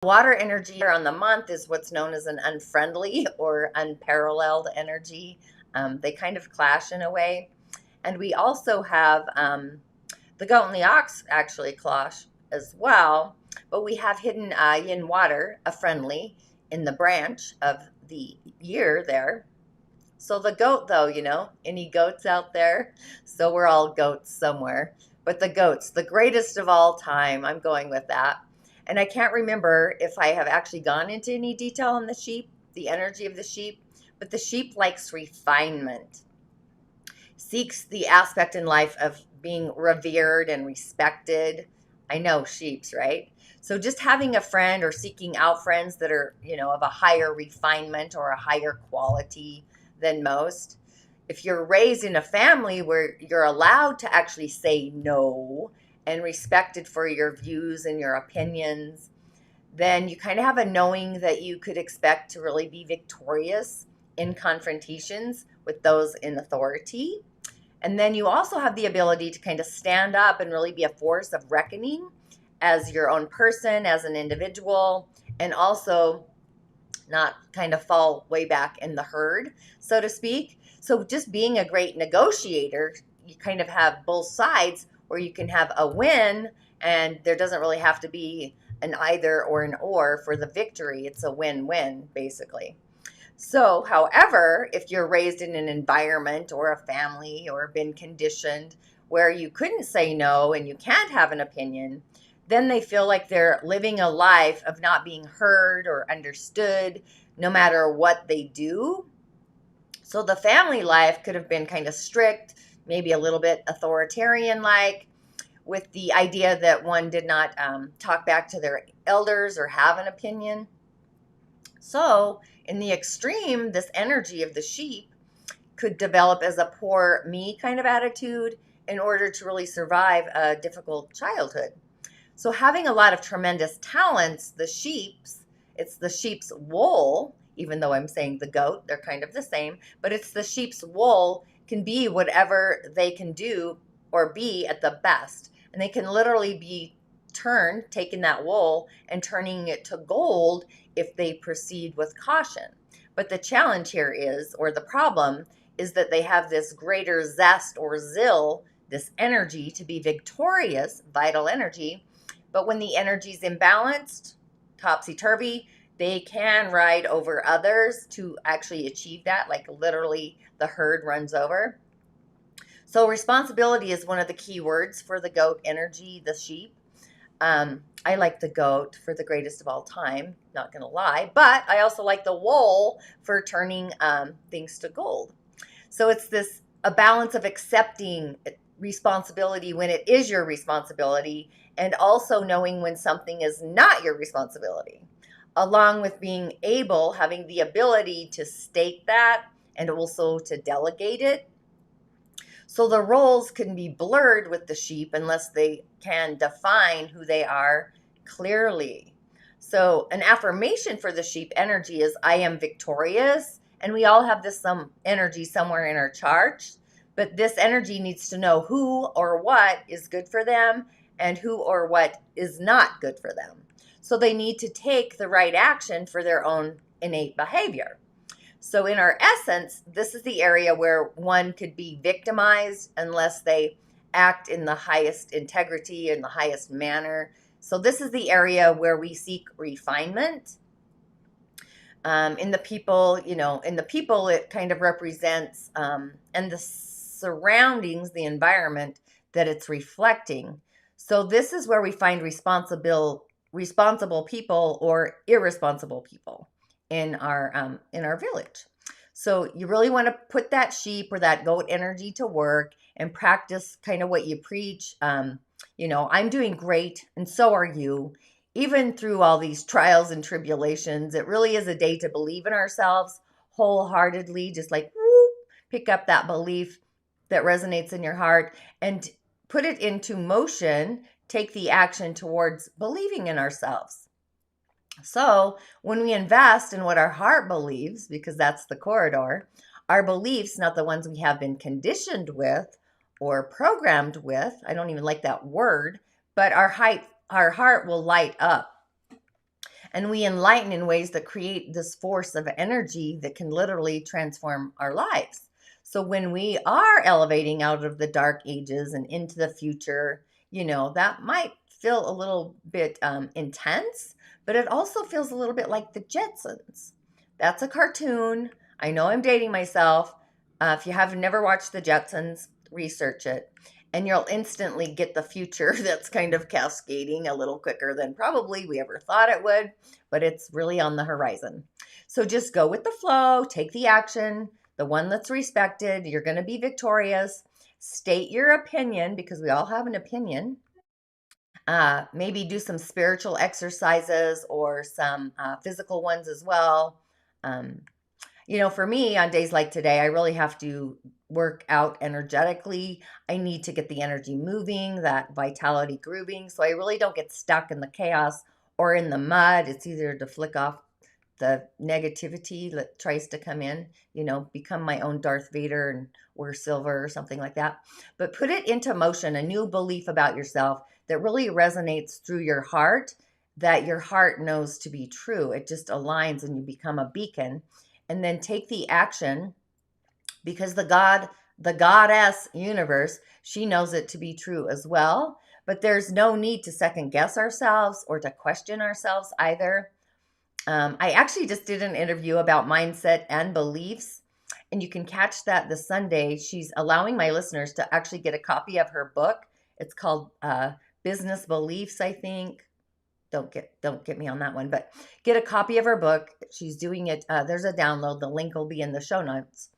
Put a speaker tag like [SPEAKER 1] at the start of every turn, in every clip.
[SPEAKER 1] Water energy on the month is what's known as an unfriendly or unparalleled energy. They kind of clash in a way. And we also have the goat and the ox actually clash as well. But we have hidden yin water, a friendly, in the branch of the year there. So the goat, though, any goats out there? So we're all goats somewhere. But the goats, the greatest of all time, I'm going with that. And I can't remember if I have actually gone into any detail on the sheep, the energy of the sheep, but the sheep likes refinement, seeks the aspect in life of being revered and respected. I know sheeps, right? So just having a friend or seeking out friends that are, of a higher refinement or a higher quality than most. If you're raised in a family where you're allowed to actually say no and respected for your views and your opinions, then you kind of have a knowing that you could expect to really be victorious in confrontations with those in authority. And then you also have the ability to kind of stand up and really be a force of reckoning as your own person, as an individual, and also not kind of fall way back in the herd, so to speak. So just being a great negotiator, you kind of have both sides where you can have a win, and there doesn't really have to be an either or an or for the victory. It's a win-win, basically. So, however, if you're raised in an environment or a family or been conditioned where you couldn't say no and you can't have an opinion, then they feel like they're living a life of not being heard or understood no matter what they do. So the family life could have been kind of strict, maybe a little bit authoritarian-like, with the idea that one did not talk back to their elders or have an opinion. So in the extreme, this energy of the sheep could develop as a poor me kind of attitude in order to really survive a difficult childhood. So having a lot of tremendous talents, it's the sheep's wool, even though I'm saying the goat, they're kind of the same, but it's the sheep's wool can be whatever they can do or be at the best. And they can literally be taking that wool and turning it to gold if they proceed with caution. But the challenge here is, or the problem, is that they have this greater zest or zeal, this energy to be victorious, vital energy. But when the energy is imbalanced, topsy-turvy, they can ride over others to actually achieve that, like literally the herd runs over. So responsibility is one of the key words for the goat energy, the sheep. I like the goat for the greatest of all time, not going to lie, but I also like the wool for turning things to gold. So it's a balance of accepting responsibility when it is your responsibility, and also knowing when something is not your responsibility, along with having the ability to state that and also to delegate it. So the roles can be blurred with the sheep unless they can define who they are clearly. So an affirmation for the sheep energy is, I am victorious. And we all have some energy somewhere in our charts, but this energy needs to know who or what is good for them and who or what is not good for them. So they need to take the right action for their own innate behavior. So in our essence, this is the area where one could be victimized unless they act in the highest integrity and the highest manner. So this is the area where we seek refinement. In the people, it kind of represents, and the surroundings, the environment that it's reflecting. So this is where we find responsible people or irresponsible people in our village. So you really want to put that sheep or that goat energy to work and practice kind of what you preach. I'm doing great, and so are you. Even through all these trials and tribulations, it really is a day to believe in ourselves wholeheartedly, just like pick up that belief that resonates in your heart and put it into motion, take the action towards believing in ourselves. So when we invest in what our heart believes, because that's the corridor, our beliefs, not the ones we have been conditioned with or programmed with, I don't even like that word, but our heart will light up. And we enlighten in ways that create this force of energy that can literally transform our lives. So when we are elevating out of the dark ages and into the future, that might feel a little bit intense, but it also feels a little bit like the Jetsons. That's a cartoon. I know I'm dating myself. If you have never watched the Jetsons, research it, and you'll instantly get the future that's kind of cascading a little quicker than probably we ever thought it would, but it's really on the horizon. So just go with the flow, take the action, the one that's respected. You're going to be victorious. State your opinion, because we all have an opinion. Maybe do some spiritual exercises or some physical ones as well. For me, on days like today, I really have to work out energetically. I need to get the energy moving, that vitality grooving, so I really don't get stuck in the chaos or in the mud. It's easier to flick off the negativity that tries to come in, become my own Darth Vader and wear silver or something like that. But put it into motion, a new belief about yourself that really resonates through your heart, that your heart knows to be true. It just aligns and you become a beacon. And then take the action, because the goddess universe, she knows it to be true as well. But there's no need to second guess ourselves or to question ourselves either. I actually just did an interview about mindset and beliefs, and you can catch that this Sunday. She's allowing my listeners to actually get a copy of her book. It's called Business Beliefs, I think. Don't get me on that one, but get a copy of her book. She's doing it. There's a download. The link will be in the show notes.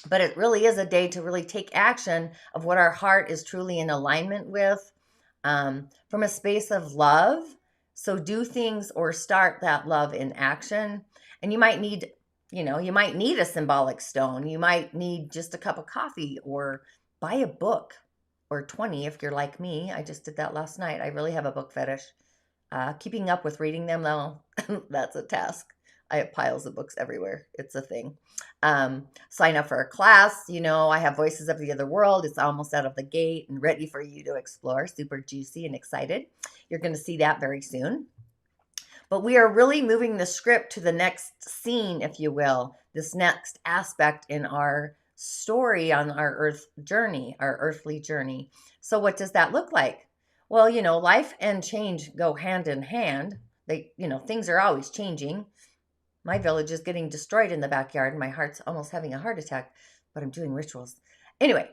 [SPEAKER 1] But it really is a day to really take action of what our heart is truly in alignment with, from a space of love. So do things or start that love in action. And you might need a symbolic stone. You might need just a cup of coffee, or buy a book, or 20 if you're like me. I just did that last night. I really have a book fetish. Keeping up with reading them, though, that's a task. I have piles of books everywhere. It's a thing. Sign up for a class. I have Voices of the Other World. It's almost out of the gate and ready for you to explore. Super juicy and excited. You're going to see that very soon. But we are really moving the script to the next scene, if you will, this next aspect in our story on our earthly journey. So what does that look like? Well, life and change go hand in hand. Things are always changing. My village is getting destroyed in the backyard, and my heart's almost having a heart attack, but I'm doing rituals. Anyway,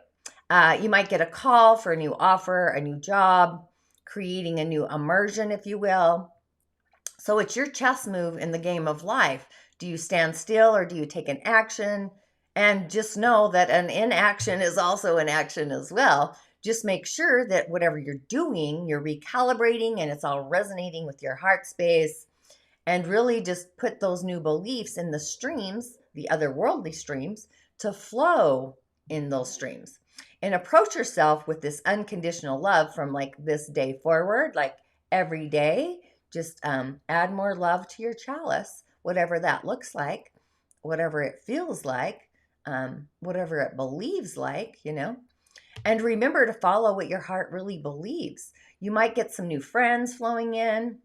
[SPEAKER 1] you might get a call for a new offer, a new job, creating a new immersion, if you will. So it's your chess move in the game of life. Do you stand still or do you take an action? And just know that an inaction is also an action as well. Just make sure that whatever you're doing, you're recalibrating and it's all resonating with your heart space. And really just put those new beliefs in the streams, the otherworldly streams, to flow in those streams. And approach yourself with this unconditional love from like this day forward, like every day. Just add more love to your chalice, whatever that looks like, whatever it feels like, whatever it believes like, And remember to follow what your heart really believes. You might get some new friends flowing in,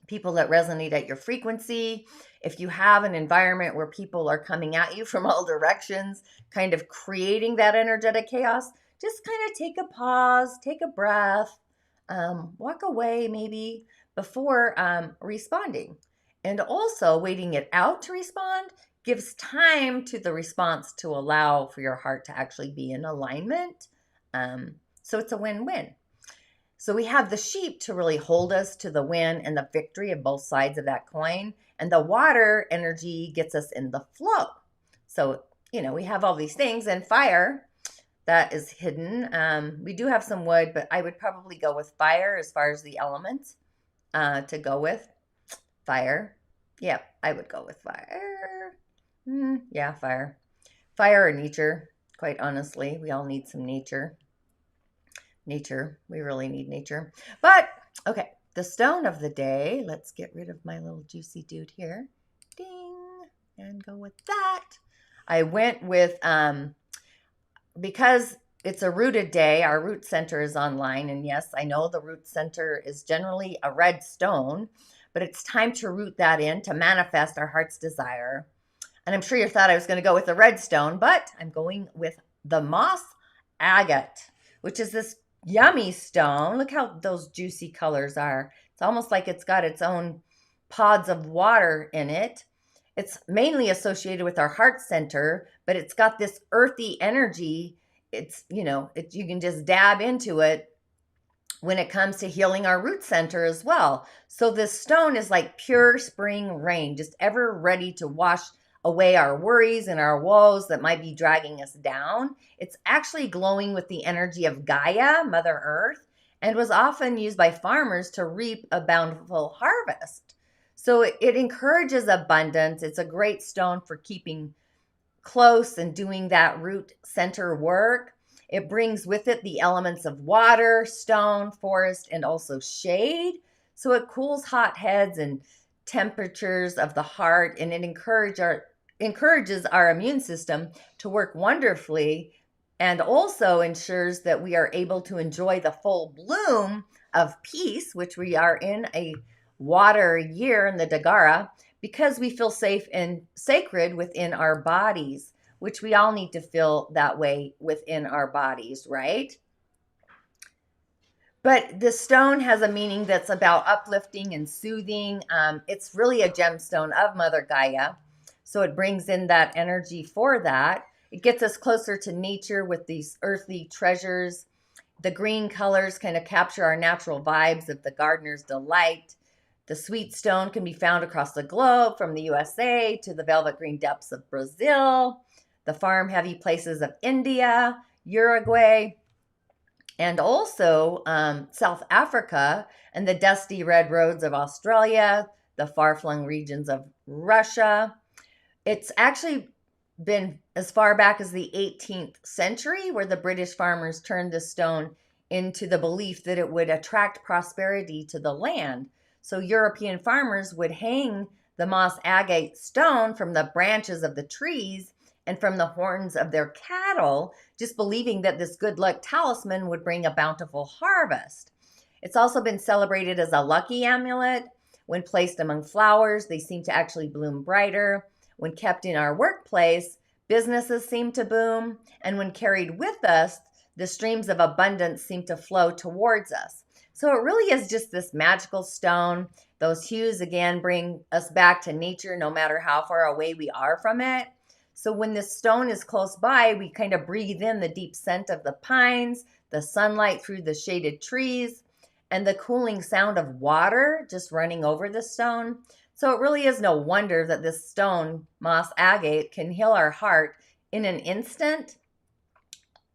[SPEAKER 1] people that resonate at your frequency. If you have an environment where people are coming at you from all directions, kind of creating that energetic chaos, just kind of take a pause, take a breath, walk away maybe before responding. And also waiting it out to respond gives time to the response to allow for your heart to actually be in alignment. So it's a win-win. So we have the sheep to really hold us to the win and the victory of both sides of that coin. And the water energy gets us in the flow. So, we have all these things. And fire, that is hidden. We do have some wood, but I would probably go with fire as far as the elements to go with. Fire. Yeah, I would go with fire. Yeah, fire. Fire or nature, quite honestly. We all need some nature. We really need nature. But, okay, the stone of the day. Let's get rid of my little juicy dude here. Ding. And go with that. I went with, because it's a rooted day, our root center is online. And yes, I know the root center is generally a red stone. but it's time to root that in to manifest our heart's desire. And I'm sure you thought I was going to go with the red stone, but I'm going with the moss agate, which is this yummy stone. Look how those juicy colors are. It's almost like it's got its own pods of water in it. It's mainly associated with our heart center, but it's got this earthy energy. It's, you can just dab into it when it comes to healing our root center as well. So this stone is like pure spring rain, just ever ready to wash away our worries and our woes that might be dragging us down. It's actually glowing with the energy of Gaia, Mother Earth, and was often used by farmers to reap a bountiful harvest. So it encourages abundance. It's a great stone for keeping close and doing that root center work. It brings with it the elements of water, stone, forest, and also shade. So it cools hot heads and temperatures of the heart, and it encourages our immune system to work wonderfully, and also ensures that we are able to enjoy the full bloom of peace, which we are in a water year in the Dagara, because we feel safe and sacred within our bodies, which we all need to feel that way within our bodies, right? But the stone has a meaning that's about uplifting and soothing. It's really a gemstone of Mother Gaia. So it brings in that energy for that. It gets us closer to nature with these earthly treasures. The green colors kind of capture our natural vibes of the gardener's delight. The sweet stone can be found across the globe, from the USA to the velvet green depths of Brazil, the farm heavy places of India, Uruguay, and also South Africa, and the dusty red roads of Australia, the far-flung regions of Russia. It's actually been as far back as the 18th century, where the British farmers turned the stone into the belief that it would attract prosperity to the land. So European farmers would hang the moss agate stone from the branches of the trees and from the horns of their cattle, just believing that this good luck talisman would bring a bountiful harvest. It's also been celebrated as a lucky amulet. When placed among flowers, they seem to actually bloom brighter. When kept in our workplace, businesses seem to boom. And when carried with us, the streams of abundance seem to flow towards us. So it really is just this magical stone. Those hues, again, bring us back to nature no matter how far away we are from it. So when this stone is close by, we kind of breathe in the deep scent of the pines, the sunlight through the shaded trees, and the cooling sound of water just running over the stone. So it really is no wonder that this stone, moss agate, can heal our heart in an instant,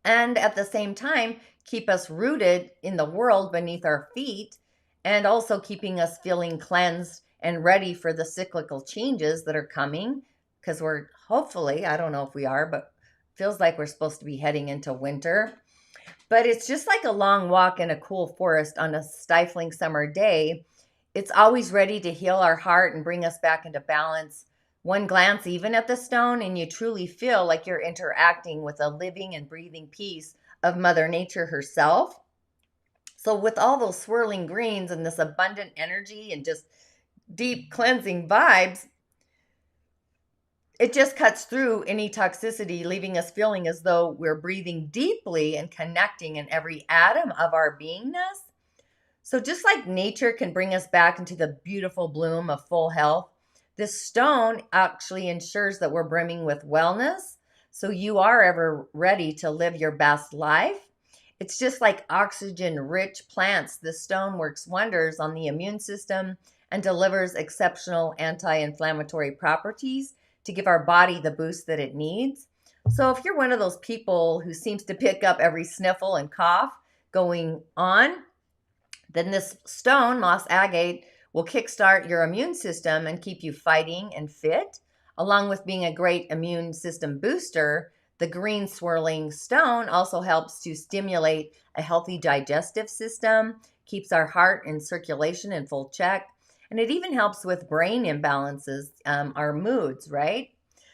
[SPEAKER 1] and at the same time keep us rooted in the world beneath our feet, and also keeping us feeling cleansed and ready for the cyclical changes that are coming, because we're hopefully, I don't know if we are, but feels like we're supposed to be heading into winter. But it's just like a long walk in a cool forest on a stifling summer day. It's always ready to heal our heart and bring us back into balance. One glance even at the stone and you truly feel like you're interacting with a living and breathing piece of Mother Nature herself. So with all those swirling greens and this abundant energy and just deep cleansing vibes, it just cuts through any toxicity, leaving us feeling as though we're breathing deeply and connecting in every atom of our beingness. So just like nature can bring us back into the beautiful bloom of full health, this stone actually ensures that we're brimming with wellness, so you are ever ready to live your best life. It's just like oxygen-rich plants. This stone works wonders on the immune system and delivers exceptional anti-inflammatory properties to give our body the boost that it needs. So if you're one of those people who seems to pick up every sniffle and cough going on, then this stone, moss agate, will kickstart your immune system and keep you fighting and fit. Along with being a great immune system booster, the green swirling stone also helps to stimulate a healthy digestive system, keeps our heart and circulation in full check, and it even helps with brain imbalances, our moods, right?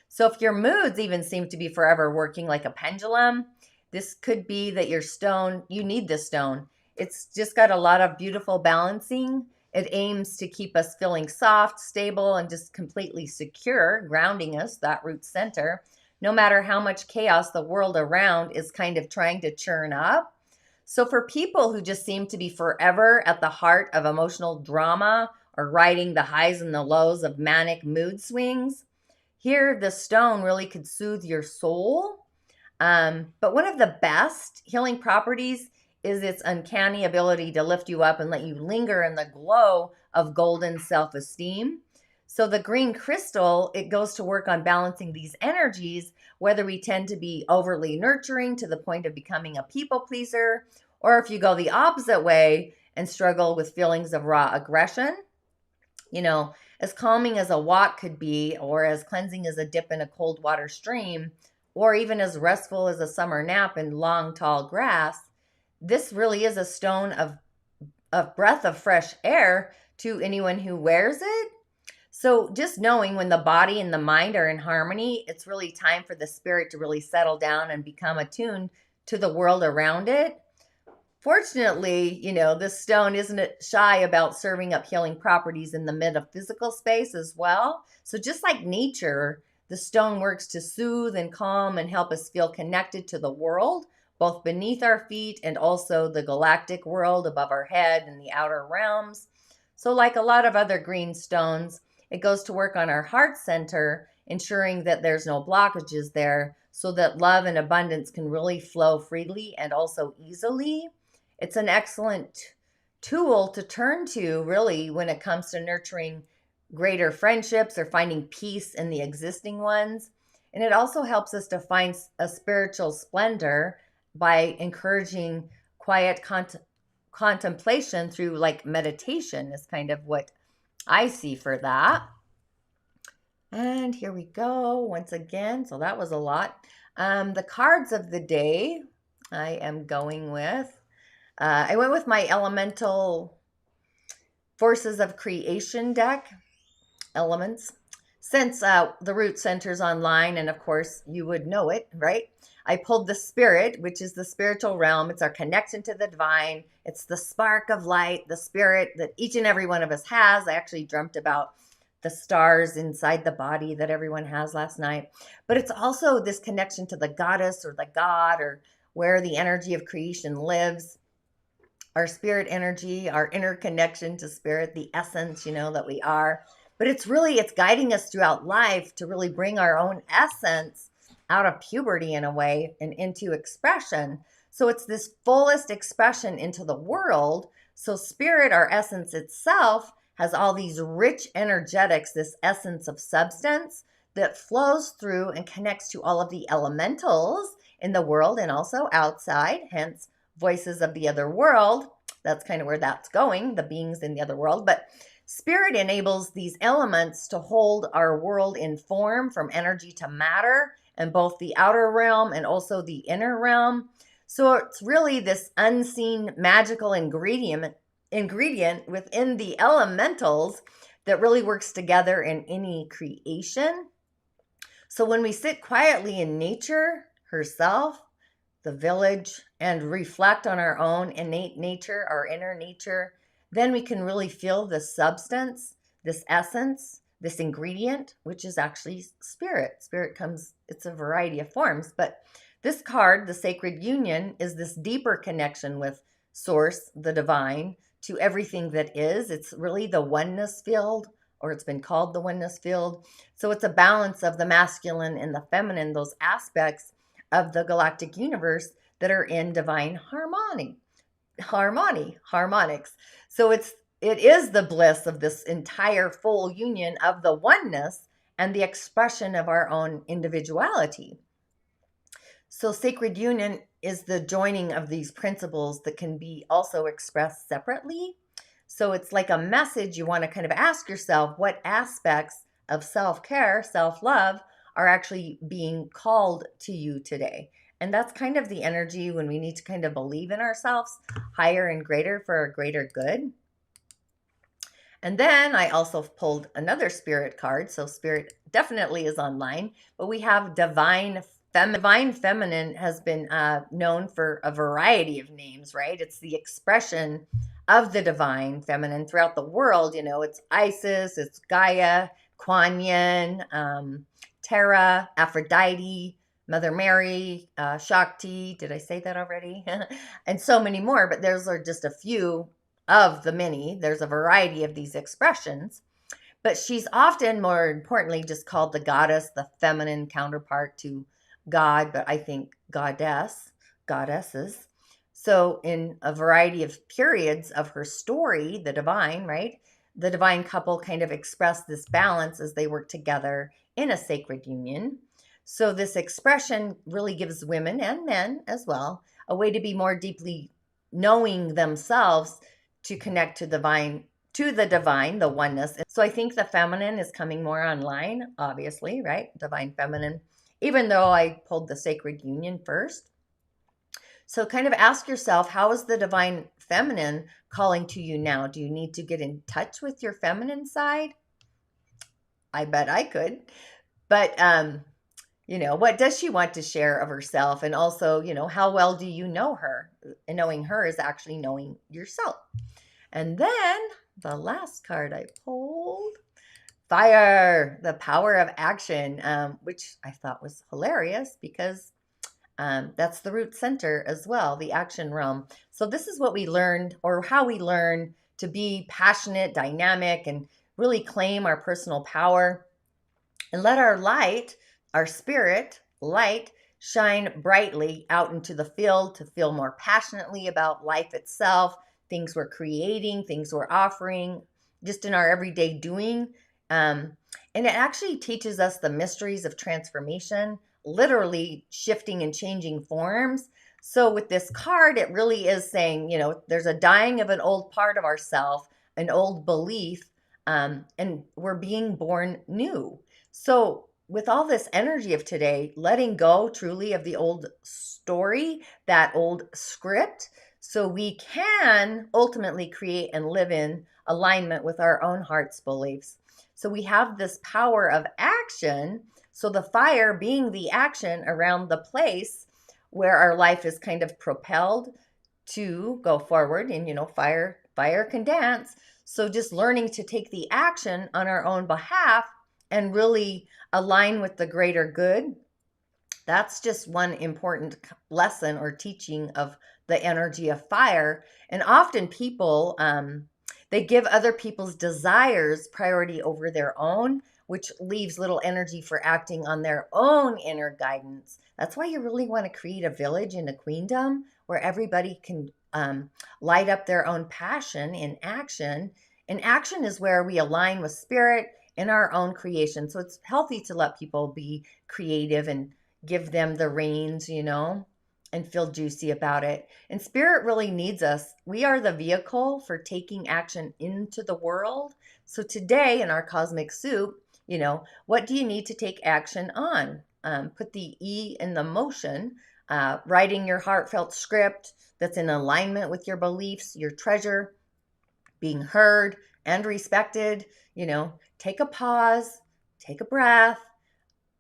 [SPEAKER 1] So if your moods even seem to be forever working like a pendulum, this could be that your stone, you need this stone. It's just got a lot of beautiful balancing. It aims to keep us feeling soft, stable, and just completely secure, grounding us, that root center, no matter how much chaos the world around is kind of trying to churn up. So for people who just seem to be forever at the heart of emotional drama or riding the highs and the lows of manic mood swings, here the stone really could soothe your soul. But one of the best healing properties is its uncanny ability to lift you up and let you linger in the glow of golden self-esteem. So the green crystal, it goes to work on balancing these energies, whether we tend to be overly nurturing to the point of becoming a people pleaser, or if you go the opposite way and struggle with feelings of raw aggression. You know, as calming as a walk could be, or as cleansing as a dip in a cold water stream, or even as restful as a summer nap in long, tall grass, this really is a stone of a breath of fresh air to anyone who wears it. So just knowing when the body and the mind are in harmony, it's really time for the spirit to really settle down and become attuned to the world around it. Fortunately, you know, this stone isn't shy about serving up healing properties in the metaphysical space as well. So just like nature, the stone works to soothe and calm and help us feel connected to the world, both beneath our feet and also the galactic world above our head and the outer realms. So like a lot of other green stones, it goes to work on our heart center, ensuring that there's no blockages there so that love and abundance can really flow freely and also easily. It's an excellent tool to turn to really when it comes to nurturing greater friendships or finding peace in the existing ones. And it also helps us to find a spiritual splendor by encouraging quiet contemplation through like meditation is kind of what I see for that. And here we go once again. So that was a lot. The cards of the day I am going with. I went with my Elemental Forces of Creation deck, elements. Since the root center's online, and of course you would know it, right? I pulled the spirit, which is the spiritual realm. It's our connection to the divine. It's the spark of light, the spirit that each and every one of us has. I actually dreamt about the stars inside the body that everyone has last night. But it's also this connection to the goddess or the god or where the energy of creation lives. Our spirit energy, our inner connection to spirit, the essence, you know, that we are. But it's guiding us throughout life to really bring our own essence out of puberty in a way and into expression. So it's this fullest expression into the world. So spirit, our essence itself, has all these rich energetics, this essence of substance that flows through and connects to all of the elementals in the world and also outside, hence voices of the other world. That's kind of where that's going, the beings in the other world. But spirit enables these elements to hold our world in form from energy to matter, and both the outer realm and also the inner realm. So it's really this unseen magical ingredient within the elementals that really works together in any creation. So when we sit quietly in nature herself, the village, and reflect on our own innate nature, our inner nature, then we can really feel the substance, this essence, this ingredient, which is actually spirit. Spirit comes, it's a variety of forms, but this card, the Sacred Union, is this deeper connection with Source, the divine, to everything that is. It's really the oneness field, or it's been called the oneness field. So it's a balance of the masculine and the feminine, those aspects of the galactic universe that are in divine harmonics. So it is the bliss of this entire full union of the oneness and the expression of our own individuality. So sacred union is the joining of these principles that can be also expressed separately. So it's like a message you want to kind of ask yourself, what aspects of self-care, self-love are actually being called to you today? And that's kind of the energy when we need to kind of believe in ourselves higher and greater for a greater good. And then I also pulled another spirit card. So spirit definitely is online, but we have divine feminine has been known for a variety of names, right? It's the expression of the divine feminine throughout the world. You know, it's Isis, it's Gaia, Kuan Yin, Terra, Aphrodite, Mother Mary, Shakti. Did I say that already? And so many more, but those are just a few of the many. There's a variety of these expressions. But she's often, more importantly, just called the goddess, the feminine counterpart to God, but I think goddesses. So in a variety of periods of her story, the divine, right? The divine couple kind of express this balance as they work together in a sacred union. So this expression really gives women and men as well a way to be more deeply knowing themselves, to connect to the divine, the oneness. So I think the feminine is coming more online, obviously, right? Divine feminine, even though I pulled the sacred union first. So kind of ask yourself, how is the divine feminine calling to you now? Do you need to get in touch with your feminine side? I bet I could. But you know, what does she want to share of herself? And also, you know, how well do you know her? And knowing her is actually knowing yourself. And then the last card I pulled, fire, the power of action, which I thought was hilarious because that's the root center as well, the action realm. So this is what we learned, or how we learn to be passionate, dynamic, and really claim our personal power and let our light, our spirit light, shine brightly out into the field to feel more passionately about life itself, things we're creating, things we're offering, just in our everyday doing. And it actually teaches us the mysteries of transformation, literally shifting and changing forms. So with this card, it really is saying, you know, there's a dying of an old part of ourself, an old belief, and we're being born new. So with all this energy of today, letting go truly of the old story, that old script, so we can ultimately create and live in alignment with our own heart's beliefs. So we have this power of action. So the fire being the action around the place where our life is kind of propelled to go forward. And, you know, fire can dance. So just learning to take the action on our own behalf and really align with the greater good. That's just one important lesson or teaching of the energy of fire. And often people, they give other people's desires priority over their own, which leaves little energy for acting on their own inner guidance. That's why you really want to create a village and a queendom where everybody can light up their own passion in action. And action is where we align with spirit in our own creation. So it's healthy to let people be creative and give them the reins, you know, and feel juicy about it. And spirit really needs us. We are the vehicle for taking action into the world. So today in our cosmic soup, you know, what do you need to take action on? Put the E in the motion, writing your heartfelt script that's in alignment with your beliefs, your treasure, being heard and respected. You know, take a pause, take a breath.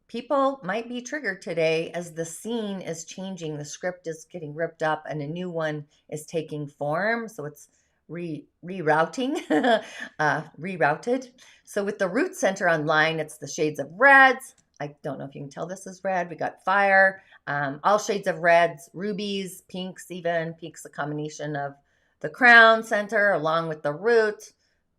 [SPEAKER 1] People might be triggered today as the scene is changing. The script is getting ripped up and a new one is taking form. So it's rerouting, rerouted. So with the root center online, it's the shades of reds. I don't know if you can tell this is red. We got fire, all shades of reds, rubies, pinks even. Pink's a combination of the crown center along with the root,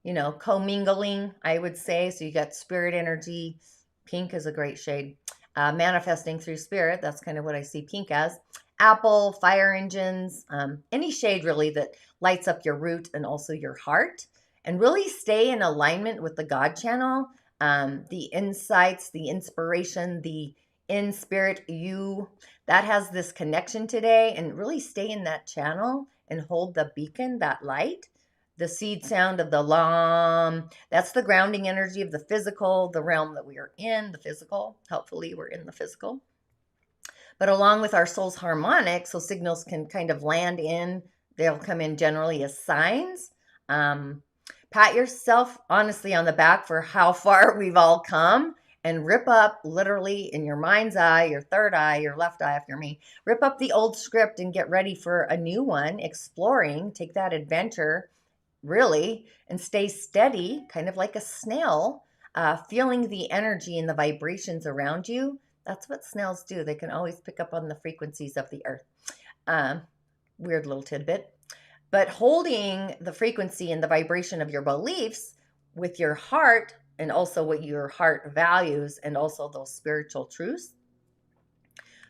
[SPEAKER 1] you know, commingling, I would say. So you got spirit energy. Pink is a great shade. Manifesting through spirit, that's kind of what I see pink as. Apple, fire engines, any shade really that lights up your root and also your heart. And really stay in alignment with the God channel, the insights, the inspiration, the in spirit you, that has this connection today. And really stay in that channel and hold the beacon, that light. The seed sound of the lam, that's the grounding energy of the physical, the realm that we are in, the physical. Hopefully we're in the physical. But along with our soul's harmonic, so signals can kind of land in. They'll come in generally as signs. Pat yourself honestly on the back for how far we've all come, and rip up literally in your mind's eye, your third eye, your left eye if you're me. Rip up the old script and get ready for a new one, exploring. Take that adventure really, and stay steady, kind of like a snail, feeling the energy and the vibrations around you. That's what snails do. They can always pick up on the frequencies of the earth. Um, Weird little tidbit. But holding the frequency and the vibration of your beliefs with your heart, and also what your heart values, and also those spiritual truths.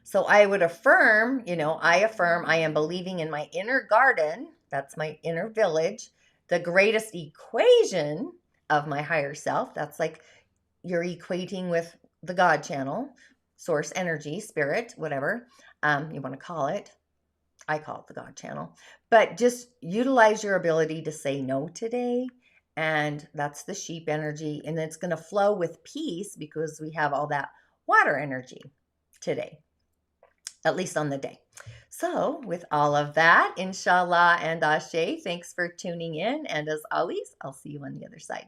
[SPEAKER 1] So I would affirm, I affirm I am believing in my inner garden. That's my inner village, the greatest equation of my higher self. That's like you're equating with the God channel, source energy, spirit, whatever you want to call it. I call it the God channel. But just utilize your ability to say no today. And that's the sheep energy. And it's going to flow with peace because we have all that water energy today, at least on the day. So with all of that, InShalla and Ashe, thanks for tuning in. And as always, I'll see you on the other side.